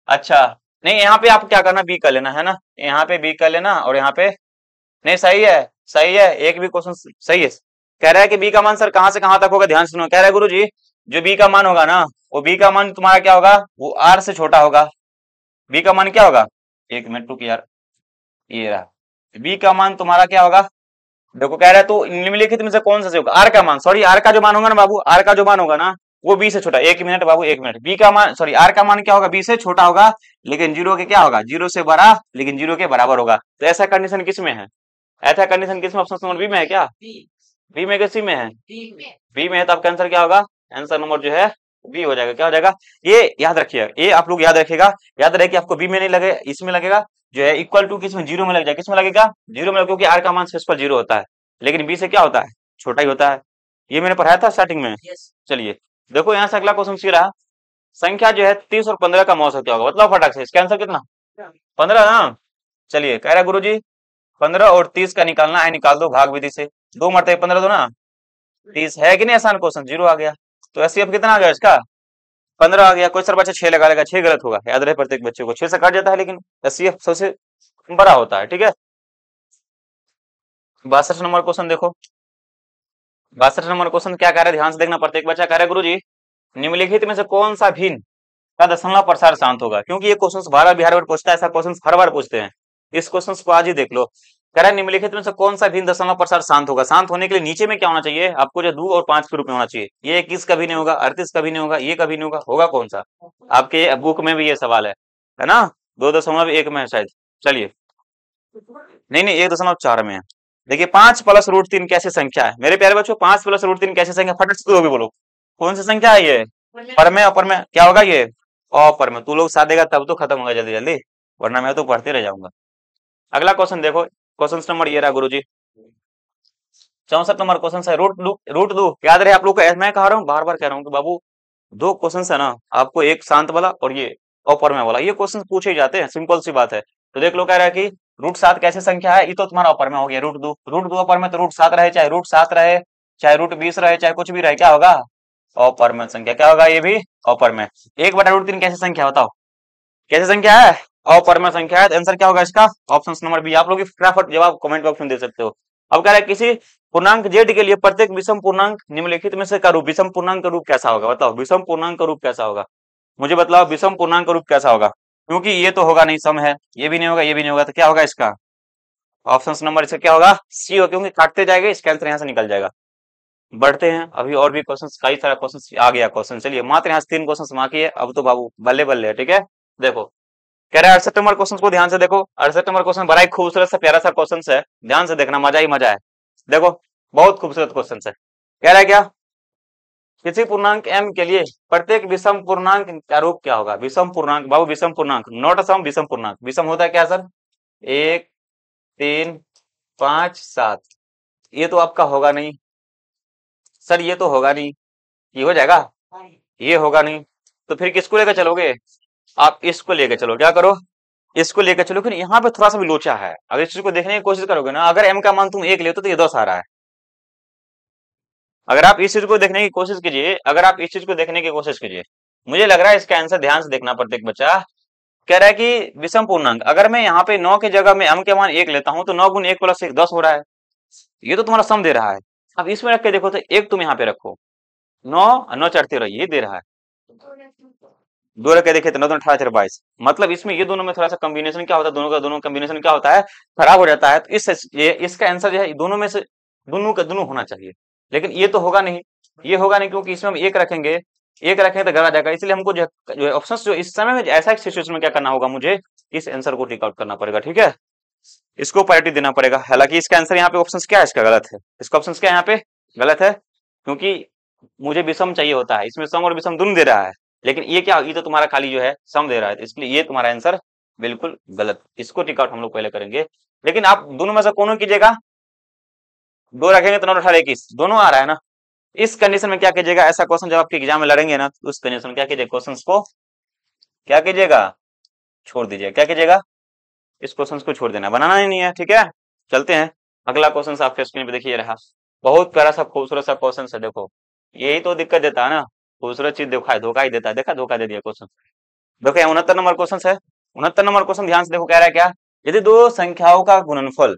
Speaker 1: अच्छा नहीं, यहाँ पे आप क्या करना, बी कर लेना है ना, यहाँ पे बी कर लेना, और यहाँ पे नहीं, सही है सही है, एक भी क्वेश्चन सही है। कह रहा है कि बी का मान सर कहां से कहां तक होगा, ध्यान सुनो। कह रहा है गुरुजी जो बी का मान होगा ना, वो बी का मान तुम्हारा क्या होगा, वो आर से छोटा होगा। बी का मान क्या होगा, एक मिनट रुक यार, ये रहा बी का मान तुम्हारा क्या होगा। देखो कह रहा है तो निम्नलिखित में से कौन सा होगा, आर का मान, सॉरी आर का जो मान होगा ना बाबू, आर का जो मान होगा ना वो बी से छोटा। एक मिनट बाबू, एक मिनट, बी का मान सॉरी आर का मान क्या होगा, बी से छोटा होगा, लेकिन जीरो के क्या होगा, जीरो से बड़ा लेकिन जीरो के बराबर होगा। तो ऐसा कंडीशन किस में है, ऐसा कंडीशन किस में, ऑप्शन नंबर बी में है क्या, बी में किसी में है, बी में है। तो आपका आंसर क्या होगा, आंसर नंबर जो है बी हो जाएगा। क्या हो जाएगा, ये याद रखिएगा, ये आप लोग याद रखिएगा, याद रहे कि आपको बी में नहीं लगे, इसमें लगेगा जो है इक्वल टू किसमें, जीरो में लग जाए, किसमें लगेगा, जीरो में, क्योंकि आर का मान सिर्फ जीरो होता है, लेकिन बी से क्या होता है, छोटा ही होता है। ये मैंने पढ़ाया था स्टार्टिंग में। चलिए देखो यहाँ से अगला क्वेश्चन सी रहा, संख्या जो है 30 और 15 का मौसम क्या होगा, मतलब फटाक से इसका आंसर कितना, 15 ना। चलिए कह रहा गुरु जी 15 और 30 का निकालना है, निकाल दो भाग विधि से, 2 मरते 15 दो ना 30, है कि नहीं आसान क्वेश्चन, जीरो आ गया। तो एससीएफ कितना आ गया इसका, 15 आ गया। कोई सर बच्चा 6 लगा लेगा, 6 गलत होगा, याद रहे प्रत्येक बच्चे को 6 से कट जाता है, लेकिन एससीएफ सबसे बड़ा होता है। ठीक है, 62 नंबर क्वेश्चन देखो, 62 नंबर क्वेश्चन क्या कह रहा है, ध्यान से देखना प्रत्येक बच्चा। कह रहा है गुरुजी निम्नलिखित में से कौन सा भिन्न का दशमलव प्रसार शांत होगा, क्योंकि ये क्वेश्चन बार बार पूछता है, ऐसा क्वेश्चन हर बार पूछते हैं। इस क्वेश्चन को आज ही देख लो। कह रहा है निम्नलिखित में से कौन सा भिन्न दशमलव प्रसार शांत होगा। शांत होने के लिए नीचे में क्या होना चाहिए आपको, जो 2 और 5 के रूप में होना चाहिए। ये 21 कभी नहीं होगा, 38 कभी नहीं होगा, ये कभी नहीं होगा, होगा कौन सा, आपके बुक में भी ये सवाल है ना, 2.1 में है शायद। चलिए नहीं नहीं 1.4 में है। देखिए 5 प्लस रूट 3 कैसी संख्या है मेरे प्यारे बच्चों, 5 प्लस रूट 3 कैसी संख्या, फटक से भी बोलो कौन सी संख्या है ये, पर में अपर में क्या होगा ये, अपर में। तू लोग साथ देगा तब तो खत्म होगा जल्दी जल्दी, वरना मैं तो पढ़ते रह जाऊंगा। अगला क्वेश्चन देखो, क्वेश्चन नंबर ये रहा गुरुजी 64 नंबर क्वेश्चन है, रूट दो। याद रहे आप लोग को, मैं कह रहा हूँ बार बार कह रहा हूँ कि बाबू 2 क्वेश्चन है ना आपको, एक शांत वाला और ये अपर में वाला, ये क्वेश्चन पूछे ही जाते हैं, सिंपल सी बात है। तो देख लो कह रहा है कि रूट 7 कैसे संख्या है, ये तो तुम्हारा अपर में हो गया, रूट दो अपर में, तो रूट 7 रहे चाहे रूट 7 रहे चाहे √20 रहे, चाहे कुछ भी रहे, क्या होगा? अपरमेय संख्या। क्या होगा? ये भी अपरमेय। 1/√3 कैसी संख्या बताओ? कैसी संख्या है? अपरमेय संख्या है। आंसर क्या होगा इसका? Option number B. आप लोग फटाफट जवाब कमेंट बॉक्स में दे सकते हो। अब कह रहा है किसी पूर्णांक जेड के लिए प्रत्येक विषम पूर्णांक निम्नलिखित में से का रूप, विषम पूर्णांक का रूप कैसा होगा? बताओ विषम पूर्णांक का रूप कैसा होगा? मुझे बतलाओ विषम पूर्णांक का रूप कैसा होगा? क्योंकि ये तो होगा नहीं, सम है, ये भी नहीं होगा, ये भी नहीं होगा, तो क्या होगा इसका? ऑप्शन नंबर इसका क्या होगा? सी हो, क्योंकि काटते जाएंगे इसका आंसर यहाँ से निकल जाएगा। बढ़ते हैं, अभी और भी क्वेश्चन, कई सारा क्वेश्चन आ गया क्वेश्चन। चलिए मात्र यहाँ से 3 क्वेश्चन बाकी है, अब तो बाबू बल्ले बल्ले है। ठीक है, देखो कह रहा है 68 नंबर क्वेश्चन को ध्यान से देखो। 68 नंबर क्वेश्चन बड़ा ही खूबसूरत सा प्यारा सा क्वेश्चन है, ध्यान से देखना, मजा ही मजा है। देखो बहुत खूबसूरत क्वेश्चन है। कह रहा है क्या? किसी पूर्णांक m के लिए प्रत्येक विषम पूर्णांक का रूप क्या होगा? विषम पूर्णांक बाबू, विषम पूर्णांक, नॉट सम, विषम पूर्णांक। विषम होता है क्या सर? 1 3 5 7। ये तो आपका होगा नहीं सर, ये तो होगा नहीं, ये हो जाएगा? ये होगा नहीं, तो फिर किसको लेकर चलोगे? आप इसको लेकर चलो। क्या करो? इसको लेकर चलो। फिर यहाँ पे थोड़ा सा भी लोचा है, अगर इस चीज को देखने की कोशिश करोगे ना, अगर m का मान तुम 1 लेते तो ये 10 आ रहा है। अगर आप इस चीज को देखने की कोशिश कीजिए, अगर आप इस चीज को देखने की कोशिश कीजिए, मुझे लग रहा है इसका आंसर ध्यान से देखना प्रत्येक बच्चा। कह रहा है कि विषम पूर्णांक, अगर मैं यहाँ पे 9 की जगह में m के मान 1 लेता हूं तो 9 × 1 + 1 10 हो रहा है। ये तो तुम्हारा सम दे रहा है। अब इसमें रख के देखो तो एक तुम यहाँ पे रखो, 9 चढ़ते रहो, ये दे रहा है। 2 रख के देखे तो 9 18 4 22। मतलब इसमें ये दोनों में थोड़ा सा कॉम्बिनेशन क्या होता है, दोनों का दोनों कॉम्बिनेशन क्या होता है, खराब हो जाता है। तो इसका आंसर जो है दोनों में से दोनों का दोनों होना चाहिए, लेकिन ये तो होगा नहीं, ये होगा नहीं, क्योंकि इसमें हम एक रखेंगे, एक रखेंगे तो गलत जाएगा। इसलिए हमको जो है ऑप्शन जो इस समय में ऐसा एक सिचुएशन में क्या करना होगा, मुझे इस आंसर को टिक आउट करना पड़ेगा। ठीक है, इसको प्रायोरिटी देना पड़ेगा। हालांकि इसका आंसर यहाँ पे ऑप्शन क्या है, इसका गलत है, इसका ऑप्शन क्या है यहाँ पे गलत है, क्योंकि मुझे विषम चाहिए होता है, इसमें सम और विषम दोनों दे रहा है, लेकिन ये क्या, ये तो तुम्हारा खाली जो है सम दे रहा है, तो इसलिए ये तुम्हारा आंसर बिल्कुल गलत। इसको टिक आउट हम लोग पहले करेंगे, लेकिन आप दोनों में से कोनो कीजिएगा। 2 रखेंगे तो 9 18 21 दोनों आ रहा है ना। इस कंडीशन में क्या कीजिएगा, ऐसा क्वेश्चन जब आपके एग्जाम में लड़ेंगे ना, तो उस कंडीशन में क्या कीजिएगा, क्वेश्चन को क्या कीजिएगा, छोड़ दीजिएगा। क्या कीजिएगा, इस क्वेश्चन को छोड़ देना, बनाना ही नहीं है। ठीक है, चलते हैं अगला क्वेश्चन आपके स्क्रीन पे देखिए रहा, बहुत प्यारा सा खूबसूरत सा क्वेश्चन है। देखो यही तो दिक्कत देता है ना, खूबसूरत चीज धोखा ही देता है। देखा, धोखा दे दिया क्वेश्चन। देखो 69 नंबर क्वेश्चन है। 69 नंबर क्वेश्चन ध्यान से देखो, कह रहा है क्या, यदि दो संख्याओं का गुणनफल,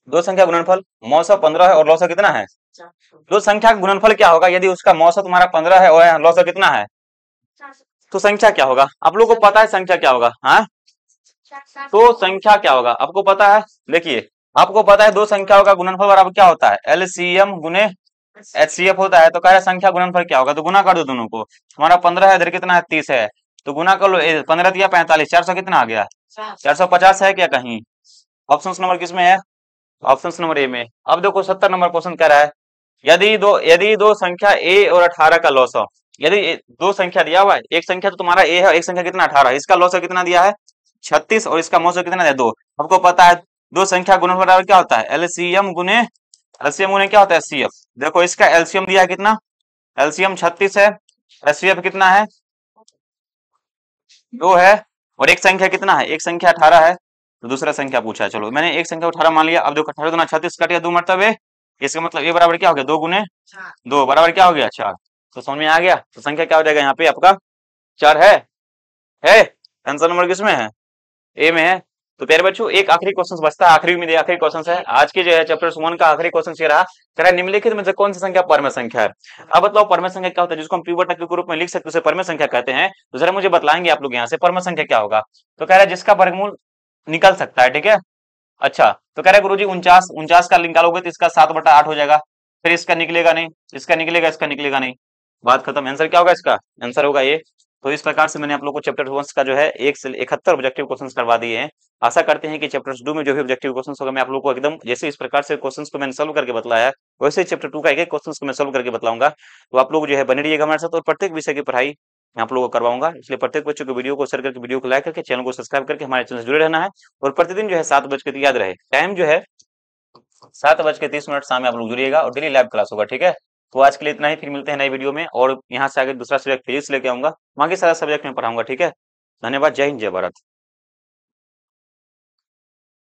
Speaker 1: दो संख्या गुणनफल मौसा 15 है और लौसा कितना है? दो संख्या का गुणनफल क्या होगा यदि उसका मौसा तुम्हारा 15 है और लौसा कितना है? तो संख्या क्या होगा? आप लोगों को पता है संख्या क्या होगा? हाँ, तो संख्या क्या होगा आपको पता है? देखिए आपको पता है दो संख्याओं का गुणनफल बराबर क्या होता है, एलसीएम गुने एचसीएफ होता है। तो कह रहा है संख्या गुणनफल क्या होगा, तो गुना कर दो दोनों को। हमारा 15 है, इधर कितना है 30 है, तो गुना कर लो। 15 दिया 45, 400 कितना आ गया? 450 है क्या कहीं? ऑप्शन नंबर किसमें है? ऑप्शन नंबर ए में। अब देखो 70 नंबर क्वेश्चन कह रहा है, यदि दो संख्या ए और 18 का लॉस, यदि दो संख्या दिया हुआ है, एक संख्या तो तुम्हारा ए है, एक संख्या कितना 18, इसका लॉस कितना दिया है 36 और इसका मौसा कितना है 2। आपको पता है दो संख्या गुणनफल बराबर क्या होता है, एलसीएम गुने क्या होता है एचसीएफ। देखो इसका एलसीएम दिया है कितना, एलसीएम 36 है, एचसीएफ कितना है 2 है, और एक संख्या कितना है, एक संख्या 18 है, तो दूसरा संख्या पूछा है। चलो मैंने एक संख्या 18 मान लिया। अब देखो 18 दूना 36 कट गया 2 मरतबे, इसका मतलब ये बराबर क्या हो गया 2 गुने 2 बराबर क्या हो गया 4। तो समझ में आ गया, तो संख्या क्या हो जाएगा यहाँ पे आपका 4 है। आंसर नंबर किसमें है, ए में है। तो प्यारे बच्चों एक आखिरी क्वेश्चन बचता है, आखिरी में आखिरी क्वेश्चन है आज के जो है चैप्टर 1 का आखिरी क्वेश्चन ये रहा, कह रहा है निम्नलिखित में से कौन सी संख्या परमेय संख्या है। अब बताओ परमेय संख्या क्या होता है, जिसको हम पिवट तत्व के रूप में लिख सकते हैं उसे परमेय संख्या कहते हैं। तो जरा मुझे बतलाएंगे आप लोग यहाँ से परमेय संख्या क्या होगा। तो कह रहा है जिसका वर्गमूल निकल सकता है। ठीक है, अच्छा तो कह रहा है गुरुजी 49 का निकालोगे तो इसका 7/8 हो जाएगा, फिर इसका निकलेगा नहीं, इसका निकलेगा, इसका निकलेगा नहीं, बात खत्म। आंसर क्या होगा इसका, आंसर होगा ये। तो इस प्रकार से मैंने आप लोग को चैप्टर 1 का जो है 1 से 71 ऑब्जेक्टिव क्वेश्चंस करवा दिए हैं। आशा करते हैं कि चैप्टर 2 में जो भी ऑब्जेक्टिव क्वेश्चंस होगा मैं आप लोग को एकदम जैसे इस प्रकार से क्वेश्चंस को मैंने सॉल्व करके बताया है वैसे ही चैप्टर 2 का एक क्वेश्चंस को मैं सॉल्व करके बताऊंगा। तो आप लोग जो है बने रहिएगा हमारे साथ, और प्रत्येक विषय की पढ़ाई मैं आप लोगों को करवाऊंगा। इसलिए प्रत्येक बच्चों को वीडियो को शेयर करके, वीडियो को लाइक करके, चैनल को सब्सक्राइब करके हमारे चैनल से जुड़े रहना है। और प्रतिदिन जो है 7 बज के, याद रहे टाइम जो है 7:30 शाम में आप लोग जुड़िएगा, और डेली लाइव क्लास होगा। ठीक है, तो आज के लिए इतना ही, फिर मिलते हैं नई वीडियो में, और यहाँ से आगे दूसरा सब्जेक्ट फिजिक्स लेके आऊंगा, बाकी सारा सब्जेक्ट में पढ़ाऊंगा। ठीक है, धन्यवाद, जय हिंद, जय भारत।